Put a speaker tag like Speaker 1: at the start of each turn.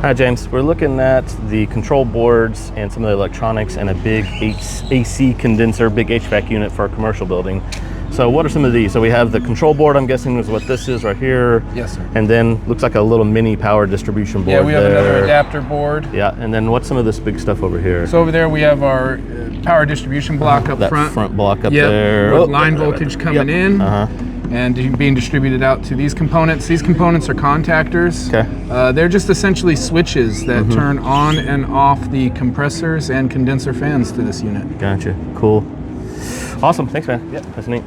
Speaker 1: Hi James, we're looking at the control boards and some of the electronics and a big AC condenser, big HVAC unit for a commercial building. So what are some of these? So we have the control board, I'm guessing is what this is right here.
Speaker 2: Yes, sir.
Speaker 1: And then looks like a little mini power distribution board.
Speaker 2: Yeah, we have
Speaker 1: there.
Speaker 2: another adapter board.
Speaker 1: Yeah, and then what's some of this big stuff over here?
Speaker 2: So over there we have our power distribution block up
Speaker 1: that
Speaker 2: front.
Speaker 1: front block up
Speaker 2: Yep,
Speaker 1: there.
Speaker 2: with line voltage coming in. And being distributed out to these components. These components are contactors.
Speaker 1: Okay.
Speaker 2: They're just essentially switches that turn on and off the compressors and condenser fans to this unit.
Speaker 1: Gotcha, cool. Awesome, thanks man. Yeah, that's neat.